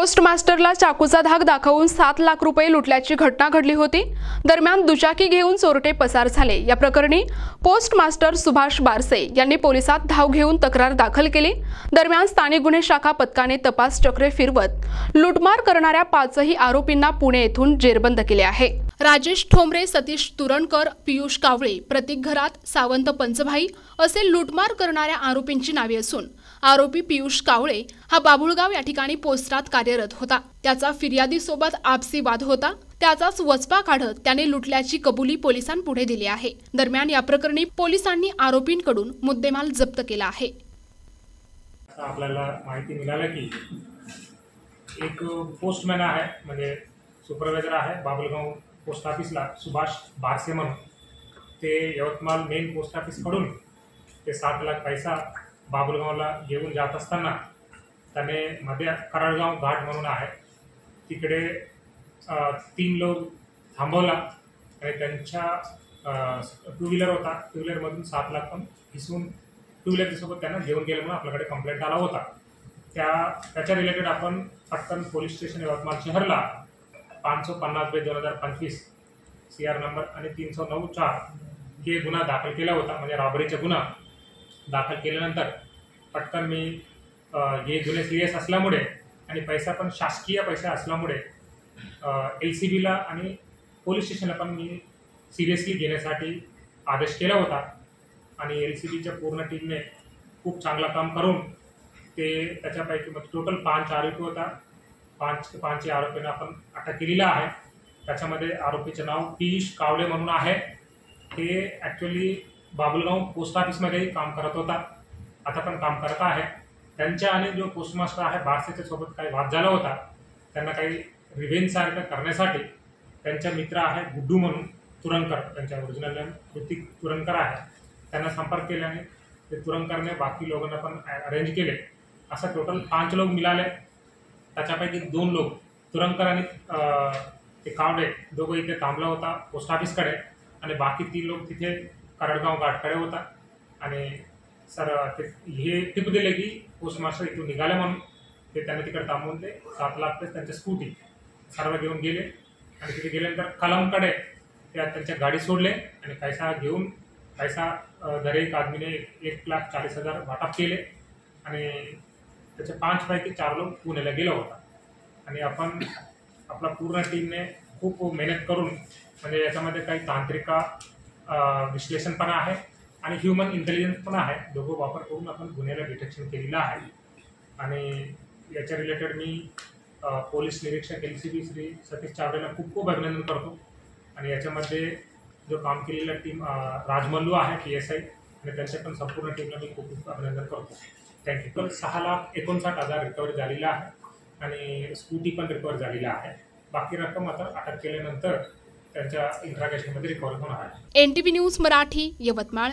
Post मास्टरला चाकूचा धाक दाखवून 7 लाख रुपये लुटल्याची घटना घडली होती। दरम्यान दुचाकी घेऊन चोरटे पसार झाले। या प्रकरणी पोस्ट मास्टर सुभाष बारसे यांनी पोलिसात धाव घेऊन तक्रार दाखल केली। दरम्यान स्थानिक गुन्हे शाखा पथकाने तपास चक्रे फिरवत लूटमार करणाऱ्या 5ही आरोपींना पुणे येथून जेरबंद केले आहे। राजेश ठोंबरे, सतीश तुरणकर, पियुष कावळे, प्रतीक घरात, सावंत पंचभाई असे लूटमार करणाऱ्या आरोपींची नावे असून आरोपी पियुष कावळे हा बाबुळगाव या ठिकाणी पोस्टात कार्यरत होता। त्याचा फिर्यादी सोबत आपसी वाद होता। त्याचाच वचपा काढत त्याने लुटल्याची कबुली पोलिसांपुढे दिली आहे। दरम्यान या प्रकरणी पोलिसांनी आरोपींकडून मुद्देमाल जप्त केला आहे। आपल्याला माहिती मिळाली की एक पोस्टमॅन आहे, म्हणजे सुपरवायझर आहे बाबुळगाव पोस्ट ऑफिसला, सुभाष बारसे म्हणून। ते यवतमाळ मेन पोस्ट ऑफिस कडून ते 7 लाख पैसा बाबुळगावला घेऊन जात असताना त्याने मध्ये कराडगाव घाट म्हणून आहे तिकडे 3 लोक थांबवला आणि त्यांच्या टू व्हीलर होता, टू व्हीलरमधून 7 लाख पण हिसवून टू व्हीलरसोबत त्यांना घेऊन गेले म्हणून आपल्याकडे कंप्लेंट आला होता। त्याच्या रिलेटेड आपण पटकन पोलीस स्टेशन यवतमाळ शहरला 550/2025 CR नंबर आणि 309/4 हे गुन्हा दाखल केला होता, म्हणजे रॉबरीचा गुन्हा दाखल केल्यानंतर पटकन मी हे गुन्हे सिरियस असल्यामुळे आणि पैसा पण शासकीय पैसा असल्यामुळे LCBला आणि पोलीस स्टेशनला पण मी सिरियसली घेण्यासाठी आदेश केला होता। आणि LCBच्या पूर्ण टीमने खूप चांगला काम करून ते त्याच्यापैकी टोटल 5 आरोपी होता। 5 आरोपींना आपण अटक केलेला आहे। त्याच्यामध्ये आरोपीचे नाव पियुष कावळे म्हणून आहे। ते ॲक्च्युअली बाबुळगाव पोस्ट ऑफिसमध्ये काम करत होता, आता पण काम करत आहे। त्यांच्या आणि जो पोस्टमास्टर आहे बारसेच्या सोबत काही वाद झाला होता। त्यांना काही रिव्हेंज सारखं करण्यासाठी त्यांचा मित्र आहे गुड्डू म्हणून तुरणकर, त्यांच्या ओरिजिनल नेम प्रतीक तुरणकर आहे, त्यांना संपर्क केल्याने ते तुरणकरने बाकी लोकांना पण अरेंज केले। असं टोटल 5 लोक मिळाले। त्याच्यापैकी 2 लोक तुरणकर आणि ते कावडे दोघं इथे थांबला होता पोस्ट ऑफिसकडे आणि बाकी 3 लोक तिथे कराडगाव घाटकडे होता। आणि सर ते हे टिप दिले की पोस्ट मास्टर इथून निघाले म्हणून ते त्यांनी तिकडे थांबवून ते 7 लाख ते त्यांच्या स्कूटी सर्व घेऊन गेले आणि तिथे गेल्यानंतर कलमकडे त्यांच्या गाडी सोडले आणि पैसा दर एक आदमीने 1,40,000 वाटप केले आणि त्याचे 5 पैकी 4 लोक पुण्याला गेला होता। आणि आपण आपला पूर्ण टीमने खूप मेहनत करून, म्हणजे याच्यामध्ये काही तांत्रिक विश्लेषण पण आहे आणि ह्युमन इंटेलिजन्स पण आहे, दोघं वापर करून आपण गुन्ह्याला डिटेक्शन केलेलं आहे। आणि याच्या रिलेटेड मी पोलीस निरीक्षक LCB श्री सतीश चावडेला खूप अभिनंदन करतो। आणि याच्यामध्ये जो काम केलेला टीम राजमल्लू आहे PSI आणि त्यांच्या पण संपूर्ण टीमला मी खूप अभिनंदन करतो। थँक्यू। 6,59,000 रिकवर झालेला आहे आणि स्कूटी पण रिकवर झालेला आहे। बाकी रक्कम आता अटक केल्यानंतर त्यांच्या इंट्रागेशनमध्ये रिकवर होणार आहे। NTV news Marathi, Yavatmal.